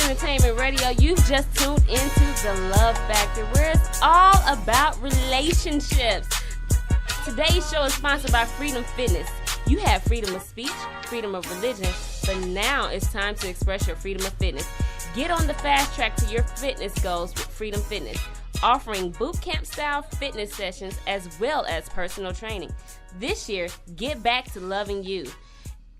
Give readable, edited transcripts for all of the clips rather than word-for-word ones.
Entertainment Radio. You've just tuned into The Love Factor, where it's all about relationships. Today's show is sponsored by Freedom Fitness. You have freedom of speech, freedom of religion, but now it's time to express your freedom of fitness. Get on the fast track to your fitness goals with Freedom Fitness, offering boot camp style fitness sessions as well as personal training. This year, get back to loving you.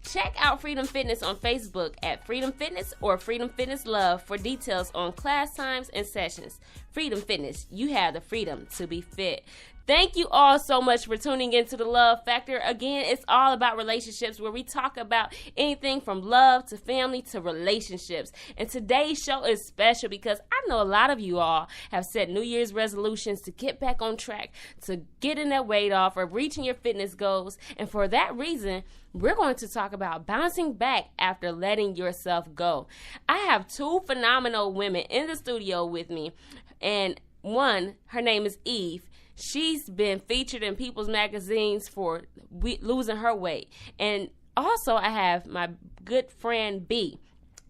Check out Freedom Fitness on Facebook at Freedom Fitness or Freedom Fitness Love for details on class times and sessions. Freedom Fitness, you have the freedom to be fit. Thank you all so much for tuning into The Love Factor. Again, it's all about relationships, where we talk about anything from love to family to relationships. And today's show is special because I know a lot of you all have set New Year's resolutions to get back on track, to getting that weight off or reaching your fitness goals. And for that reason, we're going to talk about bouncing back after letting yourself go. I have two phenomenal women in the studio with me, and one, her name is Eve. She's been featured in People's magazines for losing her weight. And also I have my good friend B.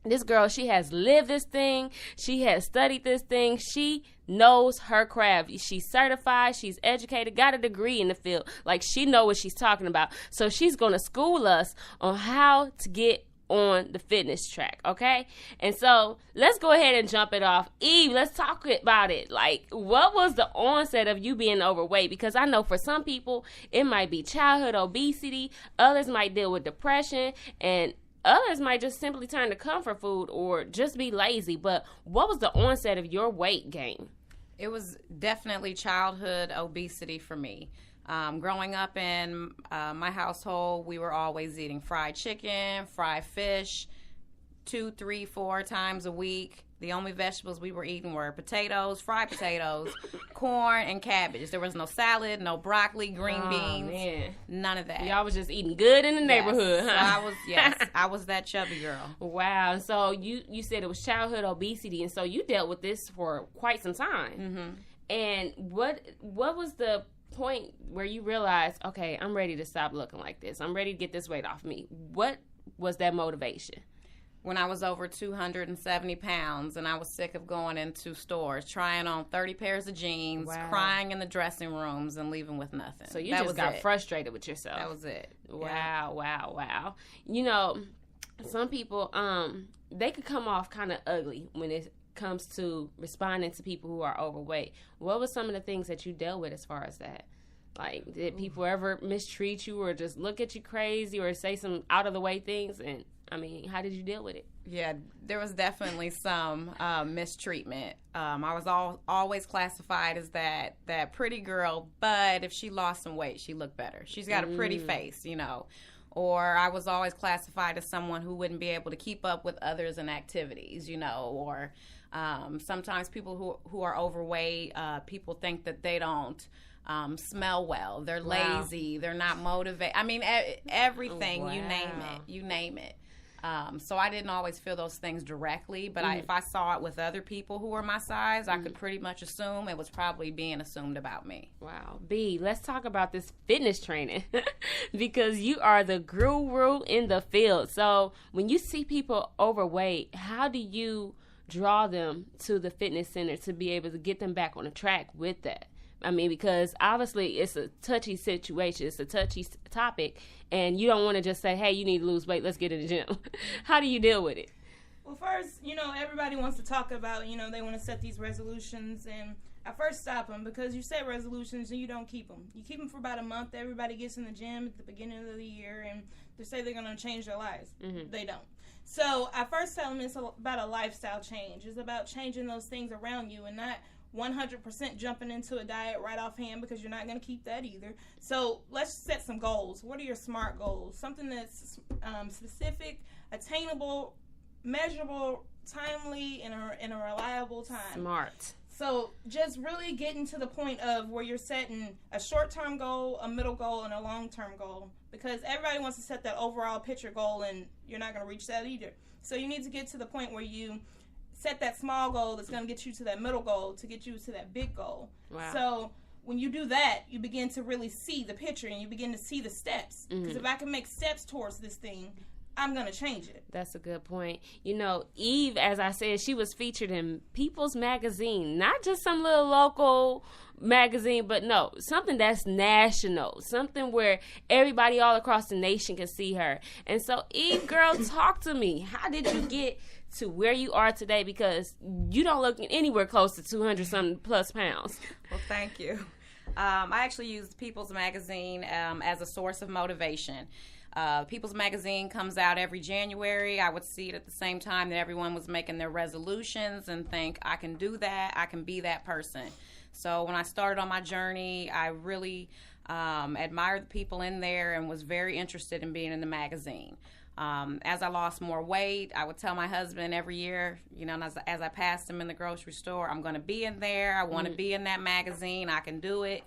This girl, she has lived this thing. She has studied this thing. She knows her craft. She's certified. She's educated, got a degree in the field. Like, she knows what she's talking about. So she's going to school us on how to get on the fitness track, okay? And so let's go ahead and jump it off. Eve, let's talk about it. Like, what was the onset of you being overweight? Because I know for some people it might be childhood obesity, others might deal with depression, and others might just simply turn to comfort food or just be lazy. But what was the onset of your weight gain? It was definitely childhood obesity for me. Growing up in my household, we were always eating fried chicken, fried fish, 2, 3, 4 times a week. The only vegetables we were eating were potatoes, fried potatoes, corn, and cabbage. There was no salad, no broccoli, green beans, man. None of that. Y'all was just eating good in the neighborhood, huh? So I was that chubby girl. Wow. So you said it was childhood obesity, and so you dealt with this for quite some time. Mm-hmm. And what was the point where you realized, okay, I'm ready to stop looking like this. I'm ready to get this weight off me? What was that motivation? When I was over 270 pounds and I was sick of going into stores, trying on 30 pairs of jeans, wow. crying in the dressing rooms and leaving with nothing. So you just got frustrated with yourself. That was it. Wow, yeah. Wow. You know, some people, they could come off kind of ugly when it comes to responding to people who are overweight. What were some of the things that you dealt with as far as that? Like, did people ever mistreat you or just look at you crazy or say some out of the way things? And I mean, how did you deal with it? Yeah, there was definitely some mistreatment. I was always classified as that pretty girl, but if she lost some weight, she looked better. She's got a pretty face, you know. Or I was always classified as someone who wouldn't be able to keep up with others in activities, you know. Or sometimes people who are overweight, people think that they don't smell well. They're lazy. They're not motivated. I mean, everything, you name it. So I didn't always feel those things directly, but if I saw it with other people who were my size, I could pretty much assume it was probably being assumed about me. Wow. B, let's talk about this fitness training because you are the guru in the field. So when you see people overweight, how do you draw them to the fitness center to be able to get them back on the track with that? I mean, because obviously it's a touchy situation. It's a touchy topic, and you don't want to just say, hey, you need to lose weight. Let's get in the gym. How do you deal with it? Well, first, you know, everybody wants to talk about, you know, they want to set these resolutions, and I first stop them because you set resolutions and you don't keep them. You keep them for about a month. Everybody gets in the gym at the beginning of the year, and they say they're going to change their lives. Mm-hmm. They don't. So I first tell them it's about a lifestyle change. It's about changing those things around you and not 100% jumping into a diet right offhand, because you're not going to keep that either. So let's set some goals. What are your SMART goals? Something that's specific, attainable, measurable, timely, in a reliable time. SMART. So just really getting to the point of where you're setting a short-term goal, a middle goal, and a long-term goal, because everybody wants to set that overall picture goal, and you're not going to reach that either. So you need to get to the point where you set that small goal that's going to get you to that middle goal to get you to that big goal. Wow. So when you do that, you begin to really see the picture and you begin to see the steps. Because if I can make steps towards this thing, I'm going to change it. That's a good point. You know, Eve, as I said, she was featured in People's Magazine, not just some little local magazine, but no, something that's national, something where everybody all across the nation can see her. And so, Eve, girl, talk to me. How did you get to where you are today? Because you don't look anywhere close to 200-something plus pounds. Well, thank you. I actually used People's Magazine as a source of motivation. People's Magazine comes out every January. I would see it at the same time that everyone was making their resolutions and think, I can do that, I can be that person. So when I started on my journey, I really admired the people in there and was very interested in being in the magazine. As I lost more weight, I would tell my husband every year, you know, as I passed him in the grocery store, I'm going to be in there. I want to be in that magazine. I can do it.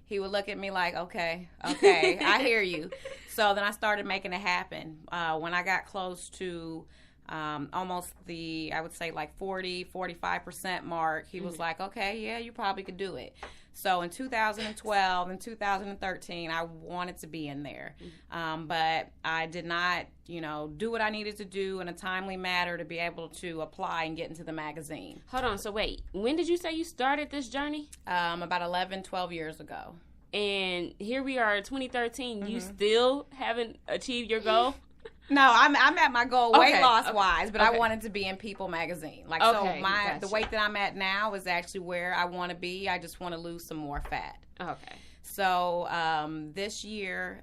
He would look at me like, okay, I hear you. So then I started making it happen. When I got close to almost the, I would say like 40-45% mark, he was like, okay, yeah, you probably could do it. So in 2012 and 2013, I wanted to be in there. But I did not, you know, do what I needed to do in a timely manner to be able to apply and get into the magazine. Hold on. So wait, when did you say you started this journey? About 11, 12 years ago. And here we are in 2013. You still haven't achieved your goal? No, I'm at my goal weight loss wise, but okay. I wanted to be in People Magazine. Like, Okay, so the weight that I'm at now is actually where I want to be. I just want to lose some more fat. Okay. So this year,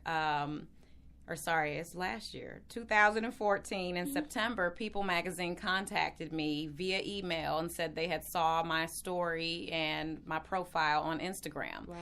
it's last year, 2014 in September, People Magazine contacted me via email and said they had saw my story and my profile on Instagram. Wow.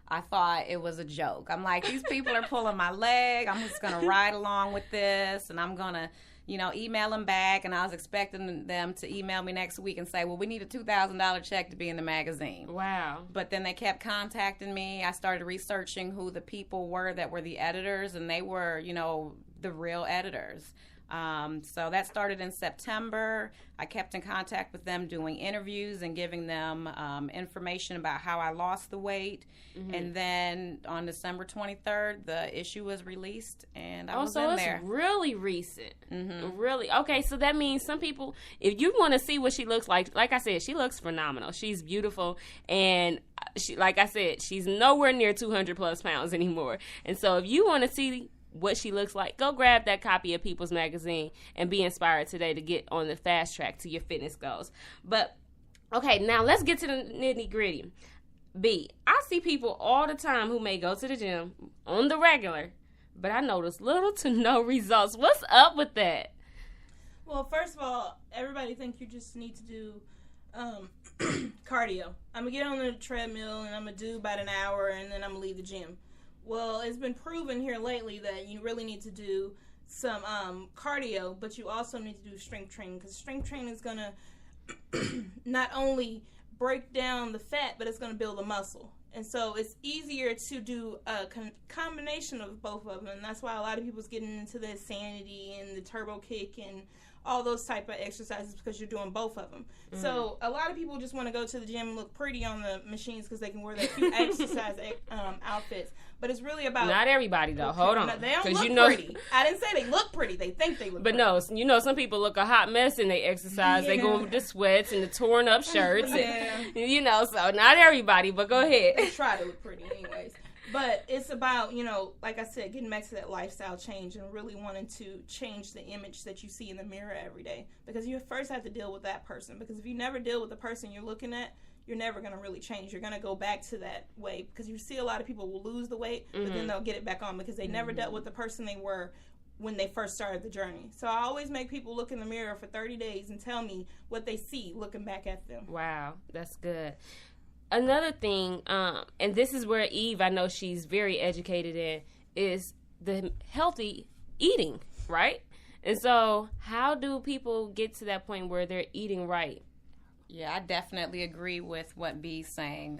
I thought it was a joke. I'm like, these people are pulling my leg. I'm just going to ride along with this, and I'm going to, you know, email them back. And I was expecting them to email me next week and say, well, we need a $2,000 check to be in the magazine. Wow. But then they kept contacting me. I started researching who the people were that were the editors, and they were, you know, the real editors. So that started in September. I kept in contact with them, doing interviews and giving them information about how I lost the weight. And then on December 23rd, the issue was released, and I was in there. So it's really recent. Really? Okay, so that means some people, if you want to see what she looks like I said, she looks phenomenal. She's beautiful, and she, like I said, she's nowhere near 200 plus pounds anymore. And so if you want to see what she looks like, go grab that copy of People's Magazine and be inspired today to get on the fast track to your fitness goals. But okay, now let's get to the nitty gritty. B, I see people all the time who may go to the gym on the regular, but I notice little to no results. What's up with that? Well, first of all, everybody think you just need to do cardio. I'm going to get on the treadmill and I'm going to do about an hour and then I'm going to leave the gym. Well, it's been proven here lately that you really need to do some cardio, but you also need to do strength training, because strength training is going to not only break down the fat, but it's going to build the muscle. And so it's easier to do a combination of both of them, and that's why a lot of people's getting into the Insanity and the Turbo Kick and all those type of exercises, because you're doing both of them. So a lot of people just want to go to the gym and look pretty on the machines because they can wear their cute exercise outfits. But it's really about... Not everybody, though. Hold on. No, they don't look pretty. I didn't say they look pretty. They think they look pretty. But no, you know, some people look a hot mess in their exercise. Yeah. They go with the sweats and the torn up shirts. And, you know, so not everybody, but go ahead. They try to look pretty anyways. But it's about, you know, like I said, getting back to that lifestyle change and really wanting to change the image that you see in the mirror every day. Because you first have to deal with that person. Because if you never deal with the person you're looking at, you're never going to really change. You're going to go back to that way. Because you see a lot of people will lose the weight, but then they'll get it back on because they never dealt with the person they were when they first started the journey. So I always make people look in the mirror for 30 days and tell me what they see looking back at them. Wow, that's good. Another thing, and this is where Eve, I know she's very educated in, is the healthy eating, right? And so how do people get to that point where they're eating right? Yeah, I definitely agree with what B's saying.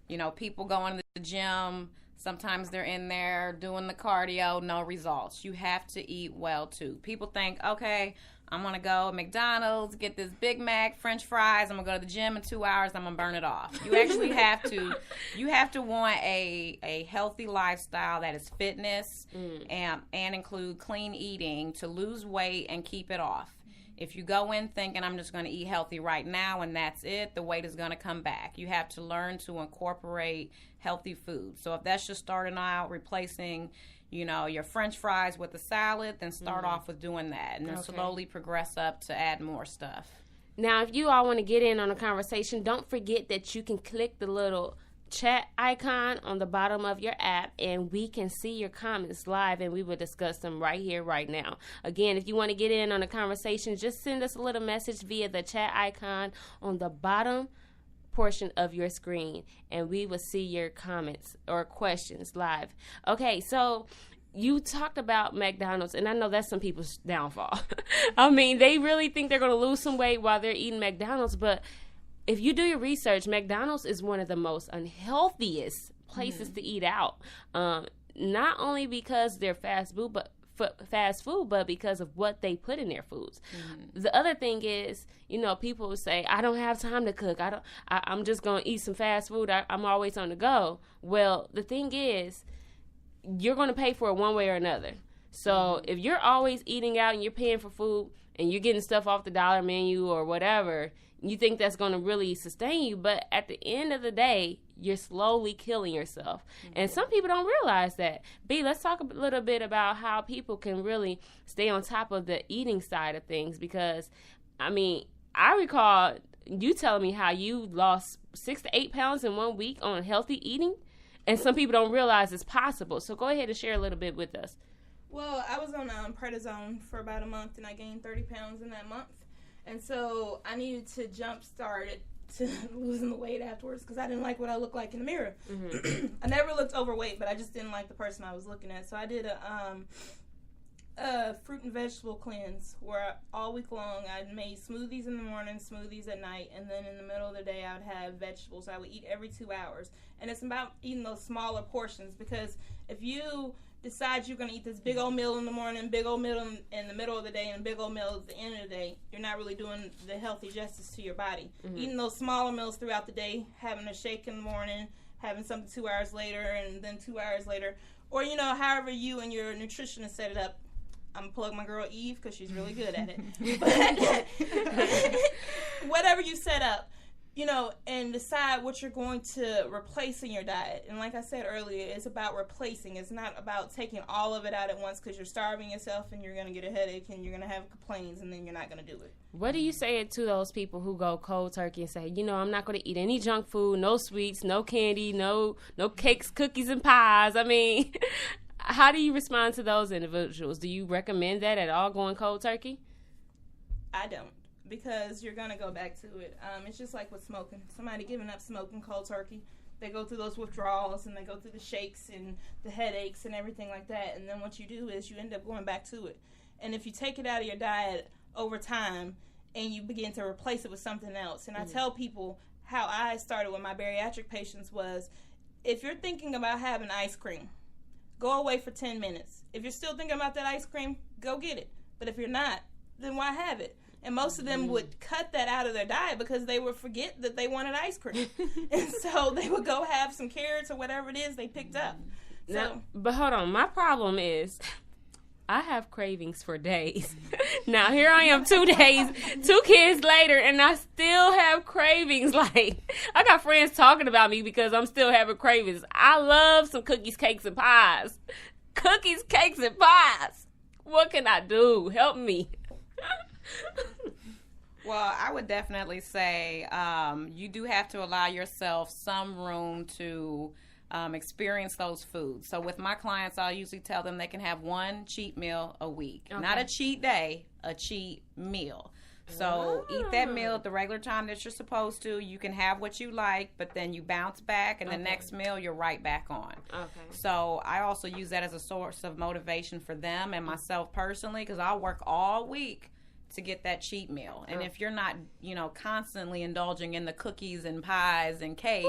You know, people going to the gym, sometimes they're in there doing the cardio, no results. You have to eat well, too. People think, okay, I'm going to go to McDonald's, get this Big Mac, French fries. I'm going to go to the gym in 2 hours. I'm going to burn it off. You actually have to want a healthy lifestyle that is fitness and include clean eating to lose weight and keep it off. If you go in thinking I'm just going to eat healthy right now and that's it, the weight is going to come back. You have to learn to incorporate healthy food. So if that's just starting out replacing your French fries with a salad, then start off with doing that and then slowly progress up to add more stuff. Now, if you all want to get in on a conversation, don't forget that you can click the little chat icon on the bottom of your app and we can see your comments live and we will discuss them right here, right now. Again, if you want to get in on a conversation, just send us a little message via the chat icon on the bottom portion of your screen and we will see your comments or questions live. Okay, so you talked about McDonald's, and I know that's some people's downfall. I mean, they really think they're going to lose some weight while they're eating McDonald's, but if you do your research, McDonald's is one of the most unhealthiest places to eat out. Not only because they're fast food, but because of what they put in their foods. The other thing is, people say, I don't have time to cook. I'm just going to eat some fast food. I'm always on the go. Well, the thing is, you're going to pay for it one way or another. So if you're always eating out and you're paying for food and you're getting stuff off the dollar menu or whatever, you think that's going to really sustain you. But at the end of the day, you're slowly killing yourself. And some people don't realize that. B, let's talk a little bit about how people can really stay on top of the eating side of things. Because, I recall you telling me how you lost 6 to 8 pounds in 1 week on healthy eating. And some people don't realize it's possible. So go ahead and share a little bit with us. Well, I was on prednisone for about a month, and I gained 30 pounds in that month. And so I needed to jumpstart it to losing the weight afterwards because I didn't like what I looked like in the mirror. I never looked overweight, but I just didn't like the person I was looking at. So I did a fruit and vegetable cleanse where all week long I made smoothies in the morning, smoothies at night, and then in the middle of the day I would have vegetables. I would eat every 2 hours. And it's about eating those smaller portions because if you decide you're going to eat this big old meal in the morning, big old meal in the middle of the day, and big old meal at the end of the day, you're not really doing the healthy justice to your body. Eating those smaller meals throughout the day, having a shake in the morning, having something 2 hours later, and then 2 hours later, or, however you and your nutritionist set it up. I'm going to plug my girl Eve because she's really good at it. But whatever you set up, and decide what you're going to replace in your diet. And like I said earlier, it's about replacing. It's not about taking all of it out at once because you're starving yourself and you're going to get a headache and you're going to have complaints and then you're not going to do it. What do you say to those people who go cold turkey and say, I'm not going to eat any junk food, no sweets, no candy, no cakes, cookies, and pies? How do you respond to those individuals? Do you recommend that at all, going cold turkey? I don't. Because you're going to go back to it. It's just like with smoking. Somebody giving up smoking cold turkey, they go through those withdrawals and they go through the shakes and the headaches and everything like that. And then what you do is you end up going back to it. And if you take it out of your diet over time and you begin to replace it with something else. And I tell people how I started with my bariatric patients was, if you're thinking about having ice cream, go away for 10 minutes. If you're still thinking about that ice cream, go get it. But if you're not, then why have it? And most of them would cut that out of their diet because they would forget that they wanted ice cream. And so they would go have some carrots or whatever it is they picked up. But hold on. My problem is I have cravings for days. Now, here I am 2 kids later, and I still have cravings. I got friends talking about me because I'm still having cravings. I love some cookies, cakes, and pies. Cookies, cakes, and pies. What can I do? Help me. Well, I would definitely say you do have to allow yourself some room to experience those foods. So with my clients, I'll usually tell them they can have one cheat meal a week. Okay. Not a cheat day, a cheat meal. So eat that meal at the regular time that you're supposed to. You can have what you like, but then you bounce back, and the next meal you're right back on. Okay. So I also use that as a source of motivation for them and myself personally because I'll work all week to get that cheat meal. And if you're not, constantly indulging in the cookies and pies and cake,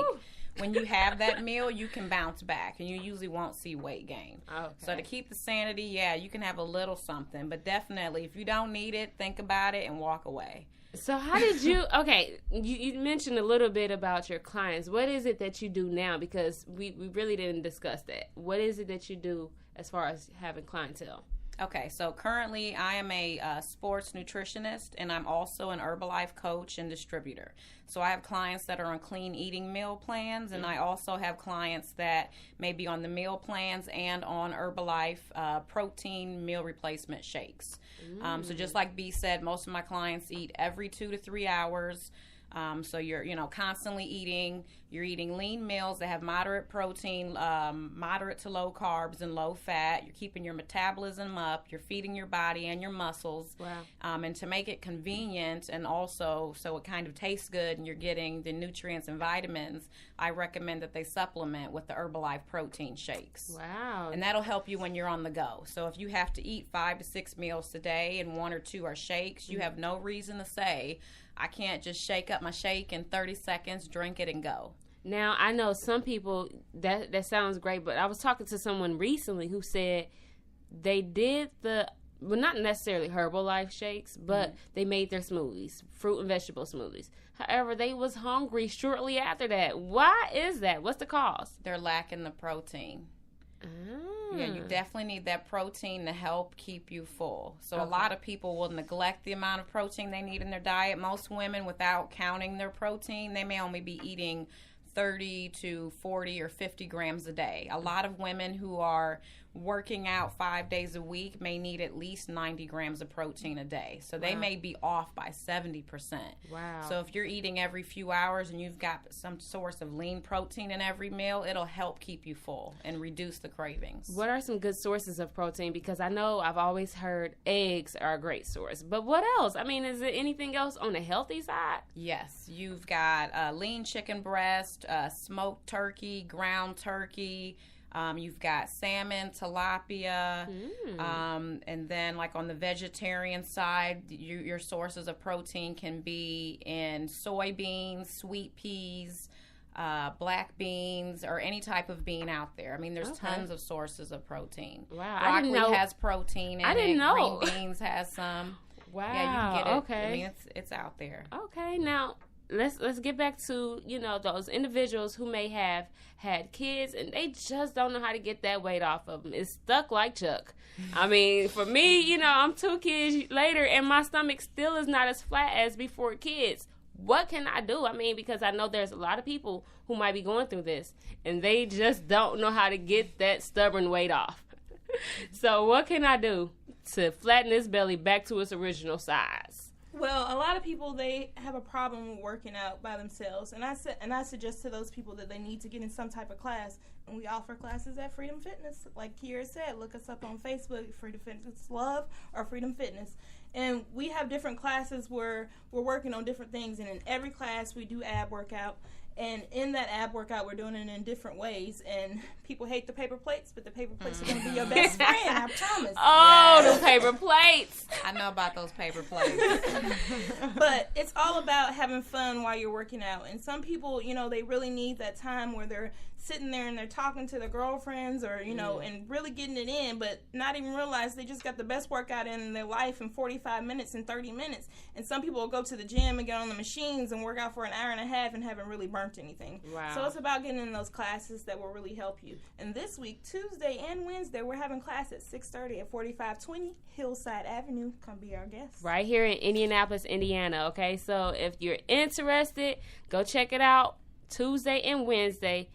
when you have that meal, you can bounce back, and you usually won't see weight gain. Okay. So to keep the sanity, yeah, you can have a little something, but definitely if you don't need it, think about it and walk away. So how did you, okay, you mentioned a little bit about your clients. What is it that you do now? Because we really didn't discuss that. What is it that you do as far as having clientele? Okay, so currently I am a sports nutritionist, and I'm also an Herbalife coach and distributor. So I have clients that are on clean eating meal plans, and I also have clients that may be on the meal plans and on Herbalife protein meal replacement shakes. So just like B said, most of my clients eat every 2 to 3 hours. So you're, constantly eating. You're eating lean meals that have moderate protein, moderate to low carbs and low fat. You're keeping your metabolism up. You're feeding your body and your muscles. Wow. And to make it convenient and also so it kind of tastes good and you're getting the nutrients and vitamins, I recommend that they supplement with the Herbalife protein shakes. Wow. And that'll help you when you're on the go. So if you have to eat 5 to 6 meals a day and 1 or 2 are shakes, you have no reason to say, I can't just shake up my shake in 30 seconds, drink it, and go. Now, I know some people, that sounds great, but I was talking to someone recently who said they did not necessarily Herbalife shakes, but they made their smoothies, fruit and vegetable smoothies. However, they was hungry shortly after that. Why is that? What's the cause? They're lacking the protein. Yeah, you definitely need that protein to help keep you full. So a lot of people will neglect the amount of protein they need in their diet. Most women, without counting their protein, they may only be eating 30 to 40 or 50 grams a day. A lot of women who are working out 5 days a week may need at least 90 grams of protein a day. So they may be off by 70%. Wow. So if you're eating every few hours and you've got some source of lean protein in every meal, it'll help keep you full and reduce the cravings. What are some good sources of protein? Because I know I've always heard eggs are a great source. But what else? I mean, is there anything else on the healthy side? Yes. You've got lean chicken breast, smoked turkey, ground turkey. You've got salmon, tilapia, and then like on the vegetarian side, your sources of protein can be in soybeans, sweet peas, black beans, or any type of bean out there. I mean, there's tons of sources of protein. Wow. Broccoli I didn't know. has protein in it. I didn't know. Green beans has some. Wow. Yeah, you can get it. Okay. I mean, it's out there. Okay. Now, let's get back to, those individuals who may have had kids and they just don't know how to get that weight off of them. It's stuck like Chuck. I mean, for me, I'm 2 kids later and my stomach still is not as flat as before kids. What can I do? I mean, because I know there's a lot of people who might be going through this and they just don't know how to get that stubborn weight off. So what can I do to flatten this belly back to its original size? Well, a lot of people, they have a problem with working out by themselves, and I suggest to those people that they need to get in some type of class, and we offer classes at Freedom Fitness. Like Kiera said, look us up on Facebook, Freedom Fitness Love or Freedom Fitness, and we have different classes where we're working on different things, and in every class we do ab workout. And in that ab workout, we're doing it in different ways. And people hate the paper plates, but the paper plates are going to be your best friend, I promise. Oh, the paper plates. I know about those paper plates. But it's all about having fun while you're working out. And some people, they really need that time where they're sitting there and they're talking to their girlfriends or, and really getting it in, but not even realize they just got the best workout in their life in 45 minutes and 30 minutes. And some people will go to the gym and get on the machines and work out for an hour and a half and haven't really burnt anything. Wow. So it's about getting in those classes that will really help you. And this week, Tuesday and Wednesday, we're having class at 6:30 at 4520 Hillside Avenue. Come be our guest. Right here in Indianapolis, Indiana, okay? So if you're interested, go check it out Tuesday and Wednesday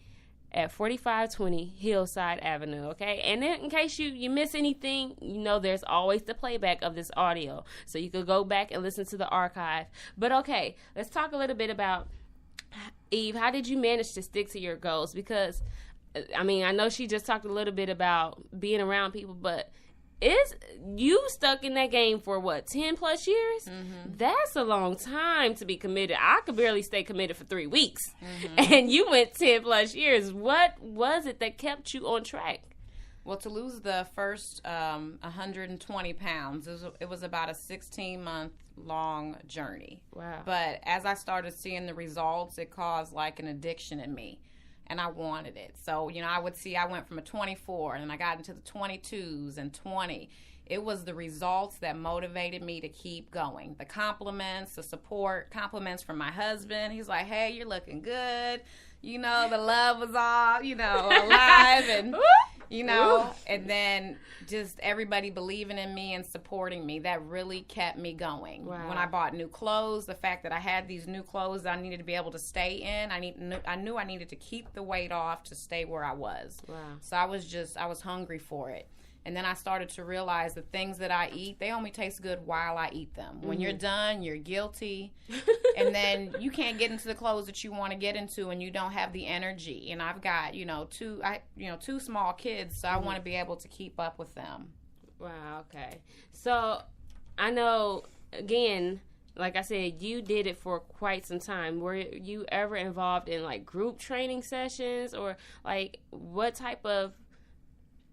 at 4520 Hillside Avenue, okay? And then in case you miss anything, there's always the playback of this audio. So you could go back and listen to the archive. But okay, let's talk a little bit about, Eve, how did you manage to stick to your goals? Because, I mean, I know she just talked a little bit about being around people, but you stuck in that game for 10 plus years? Mm-hmm. That's a long time to be committed. I could barely stay committed for 3 weeks. Mm-hmm. And you went 10 plus years. What was it that kept you on track? Well, to lose the first 120 pounds, it was about a 16-month long journey. Wow. But as I started seeing the results, it caused like an addiction in me. and I wanted it. So, I would see I went from a 24 and I got into the 22s and 20. It was the results that motivated me to keep going. The compliments, the support, compliments from my husband. He's like, hey, you're looking good. The love was all, alive and, and then just everybody believing in me and supporting me. That really kept me going. Wow. When I bought new clothes, the fact that I had these new clothes that I needed to be able to stay in, I knew I needed to keep the weight off to stay where I was. Wow. So I was hungry for it. And then I started to realize the things that I eat, they only taste good while I eat them. When you're done, you're guilty. And then you can't get into the clothes that you want to get into and you don't have the energy. And I've got, two small kids, so I want to be able to keep up with them. Wow, okay. So I know, again, like I said, you did it for quite some time. Were you ever involved in, like, group training sessions or, like, what type of...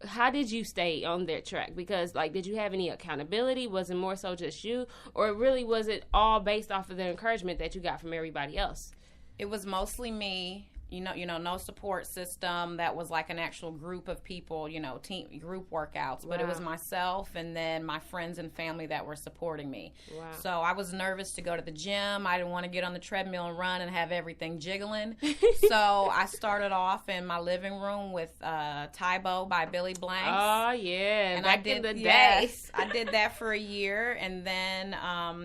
How did you stay on that track? Because, like, did you have any accountability? Was it more so just you? Or really was it all based off of the encouragement that you got from everybody else? It was mostly me. No support system that was like an actual group of people, team group workouts. But it was myself and then my friends and family that were supporting me. Wow. So I was nervous to go to the gym. I didn't want to get on the treadmill and run and have everything jiggling. So I started off in my living room with Tybo by Billy Blanks. Oh, yeah. And Back in the day. Yes, I did that for a year. And then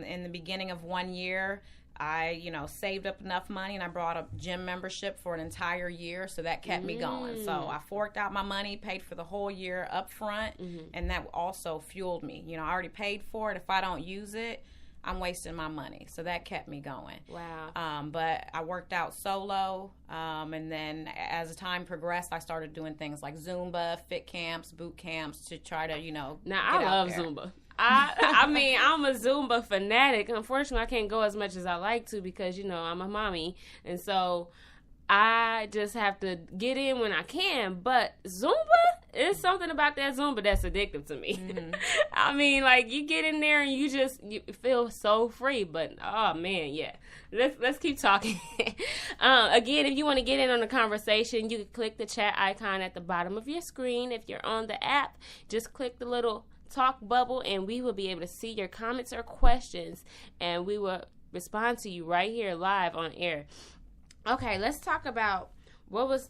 in the beginning of 1 year, I, saved up enough money and I brought a gym membership for an entire year. So that kept me going. So I forked out my money, paid for the whole year up front. And that also fueled me. I already paid for it. If I don't use it, I'm wasting my money. So that kept me going. Wow. But I worked out solo. And then as time progressed, I started doing things like Zumba, fit camps, boot camps to try to, Now, get I love out there. Zumba. I mean, I'm a Zumba fanatic. Unfortunately, I can't go as much as I like to because, I'm a mommy. And so I just have to get in when I can. But Zumba, it's something about that Zumba that's addictive to me. I mean, like, you get in there and you feel so free. But, oh, man, yeah. Let's keep talking. Again, if you want to get in on the conversation, you can click the chat icon at the bottom of your screen. If you're on the app, just click the little talk bubble and we will be able to see your comments or questions and we will respond to you right here live on air. Okay, let's talk about what's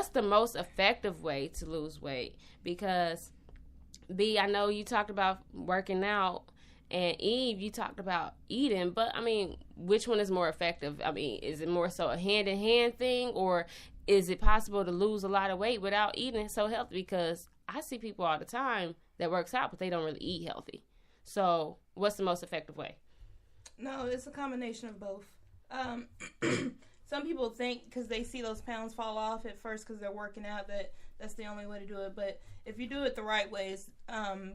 the most effective way to lose weight, because B, I know you talked about working out and Eve, you talked about eating, but I mean, which one is more effective? I mean, is it more so a hand-in-hand thing, or is it possible to lose a lot of weight without eating so healthy? Because I see people all the time that works out, but they don't really eat healthy. So what's the most effective way? No, it's a combination of both. Some people think because they see those pounds fall off at first because they're working out that's the only way to do it. But if you do it the right way, it's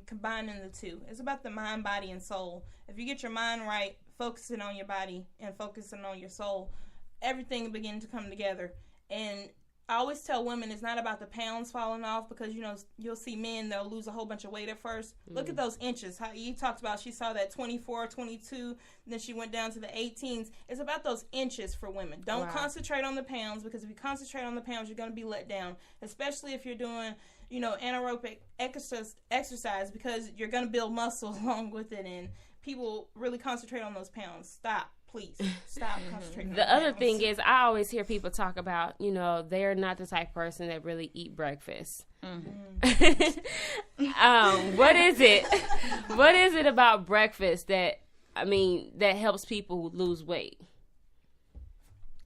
combining the two. It's about the mind, body, and soul. If you get your mind right, focusing on your body and focusing on your soul, everything will begin to come together. And I always tell women it's not about the pounds falling off, because, you'll see men, they'll lose a whole bunch of weight at first. Look at those inches. How you talked about, she saw that 24, 22, then she went down to the 18s. It's about those inches for women. Don't concentrate on the pounds, because if you concentrate on the pounds, you're going to be let down, especially if you're doing, anaerobic exercise, because you're going to build muscle along with it, and people really concentrate on those pounds. Stop. Please stop concentrating. The other thing is, I always hear people talk about, they're not the type of person that really eat breakfast. What is it? What is it about breakfast that helps people lose weight?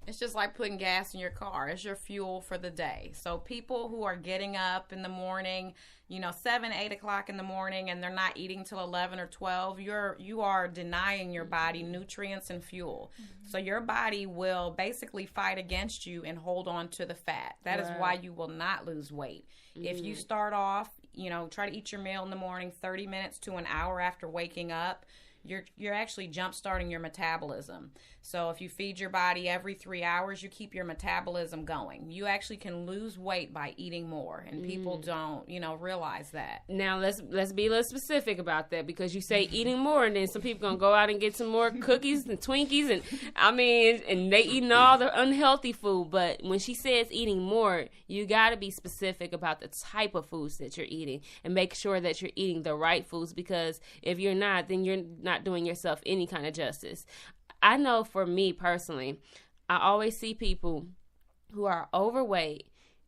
It's just like putting gas in your car. It's your fuel for the day. So people who are getting up in the morning, 7, 8 o'clock in the morning, and they're not eating till 11 or 12, you are denying your body nutrients and fuel. So your body will basically fight against you and hold on to the fat. That is why you will not lose weight. If you start off, try to eat your meal in the morning 30 minutes to an hour after waking up, you're actually jump starting your metabolism. So if you feed your body every 3 hours, you keep your metabolism going. You actually can lose weight by eating more, and people don't, realize that. Now let's be a little specific about that, because you say eating more, and then some people gonna go out and get some more cookies and Twinkies, and they eating all the unhealthy food. But when she says eating more, you got to be specific about the type of foods that you're eating, and make sure that you're eating the right foods, because if you're not, then you're not doing yourself any kind of justice. I know for me personally, I always see people who are overweight,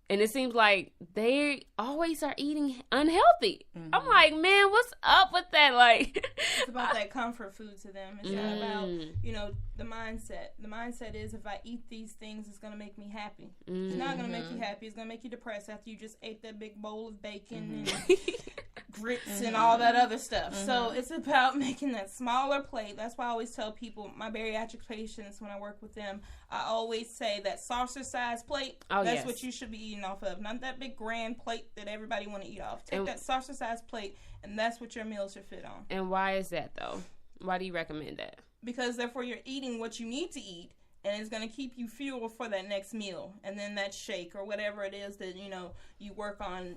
and it seems like they always are eating unhealthy. Mm-hmm. I'm like, man, what's up with that? Like, it's about that comfort food to them. It's not about, the mindset. The mindset is, if I eat these things, it's going to make me happy. It's not going to make you happy. It's going to make you depressed after you just ate that big bowl of bacon and grits and all that other stuff. So it's about making that smaller plate. That's why I always tell people, my bariatric patients, when I work with them, I always say that saucer-sized plate, that's what you should be eating off of. Not that big grand plate that everybody want to eat off. Take that saucer-sized plate, and that's what your meal should fit on. And why is that, though? Why do you recommend that? Because therefore you're eating what you need to eat, and it's going to keep you fuel for that next meal, and then that shake or whatever it is that, you work on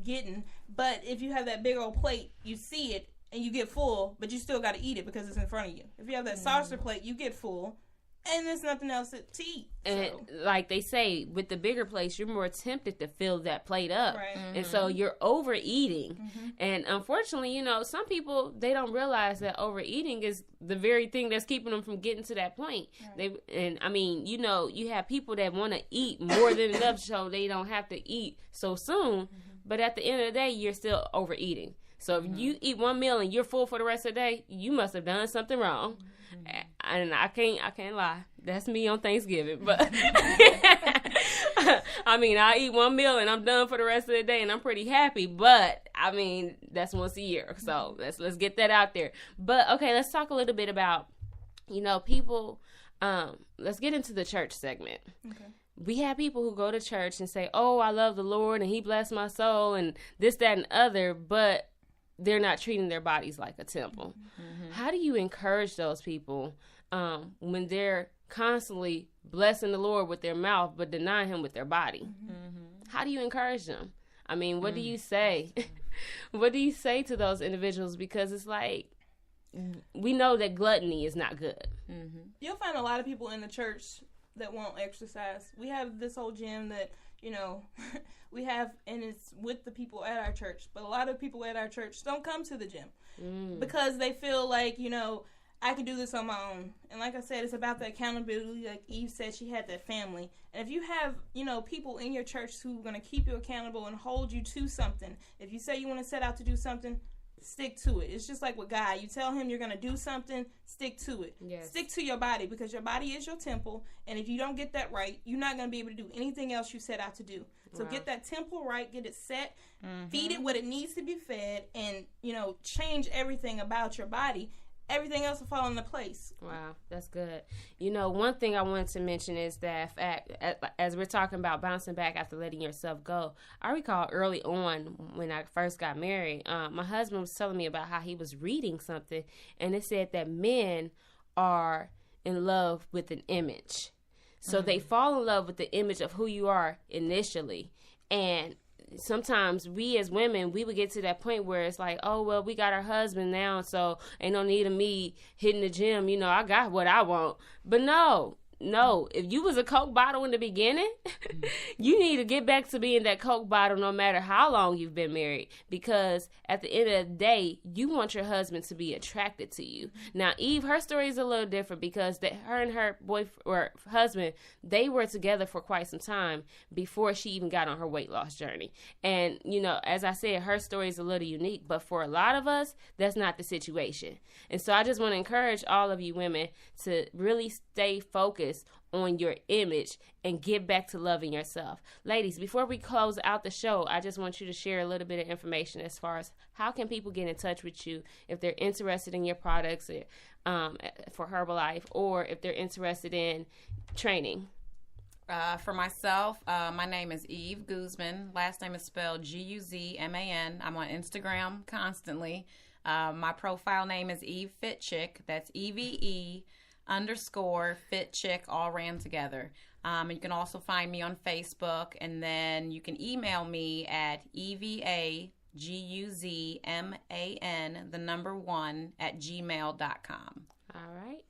getting. But if you have that big old plate, you see it, and you get full, but you still got to eat it because it's in front of you. If you have that saucer plate, you get full, and there's nothing else to eat. And like they say, with the bigger plates, you're more tempted to fill that plate up. Right. And so you're overeating. And unfortunately, some people, they don't realize that overeating is the very thing that's keeping them from getting to that point. Right. You have people that want to eat more than enough so they don't have to eat so soon. But at the end of the day, you're still overeating. So if you eat one meal and you're full for the rest of the day, you must have done something wrong. And I can't lie. That's me on Thanksgiving. But I eat one meal and I'm done for the rest of the day, and I'm pretty happy. But that's once a year. So let's get that out there. But okay, let's talk a little bit about people. Let's get into the church segment. Okay. We have people who go to church and say, "Oh, I love the Lord and He blessed my soul," and this, that, and other, but they're not treating their bodies like a temple. How do you encourage those people when they're constantly blessing the Lord with their mouth but denying Him with their body? How do you encourage them? What do you say? What do you say to those individuals? Because it's like, we know that gluttony is not good. You'll find a lot of people in the church that won't exercise. We have this whole gym that, we have, and it's with the people at our church. But a lot of people at our church don't come to the gym because they feel like, I can do this on my own. And like I said, it's about the accountability. Like Eve said, she had that family. And if you have, people in your church who are going to keep you accountable and hold you to something, if you say you want to set out to do something, stick to it. It's just like with God. You tell Him you're going to do something, stick to it. Yes. Stick to your body, because your body is your temple. And if you don't get that right, you're not going to be able to do anything else you set out to do. So get that temple right, get it set, feed it what it needs to be fed, and, change everything about your body. Everything else will fall into place. Wow, that's good. One thing I wanted to mention is that as we're talking about bouncing back after letting yourself go, I recall early on when I first got married, my husband was telling me about how he was reading something, and it said that men are in love with an image. So they fall in love with the image of who you are initially. And sometimes we as women, we would get to that point where it's like, oh, well, we got our husband now, so ain't no need of me hitting the gym. I got what I want. But no, if you was a Coke bottle in the beginning, you need to get back to being that Coke bottle no matter how long you've been married, because at the end of the day, you want your husband to be attracted to you. Now, Eve, her story is a little different, because her and her boyfriend or husband, they were together for quite some time before she even got on her weight loss journey. And, as I said, her story is a little unique, but for a lot of us, that's not the situation. And so I just want to encourage all of you women to really stay focused on your image and get back to loving yourself. Ladies, before we close out the show, I just want you to share a little bit of information as far as how can people get in touch with you if they're interested in your products for Herbalife, or if they're interested in training. For myself, my name is Eve Guzman. Last name is spelled Guzman. I'm on Instagram constantly. My profile name is Eve Fit Chick. That's EVE _FitChick, all ran together. And you can also find me on Facebook, and then you can email me at EVAGUZMAN1 All right.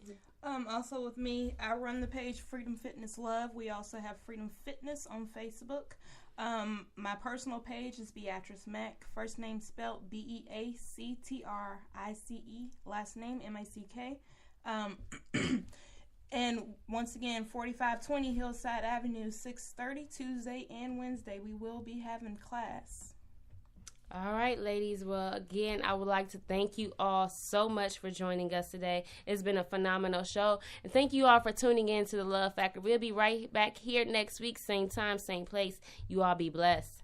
Also with me, I run the page Freedom Fitness Love. We also have Freedom Fitness on Facebook. My personal page is Beatrice Mack. First name spelled BEACTRICE. Last name MACK. And once again, 4520 Hillside Avenue, 6:30 Tuesday and Wednesday. We will be having class. All right, ladies. Well, again, I would like to thank you all so much for joining us today. It's been a phenomenal show. And thank you all for tuning in to The Love Factor. We'll be right back here next week, same time, same place. You all be blessed.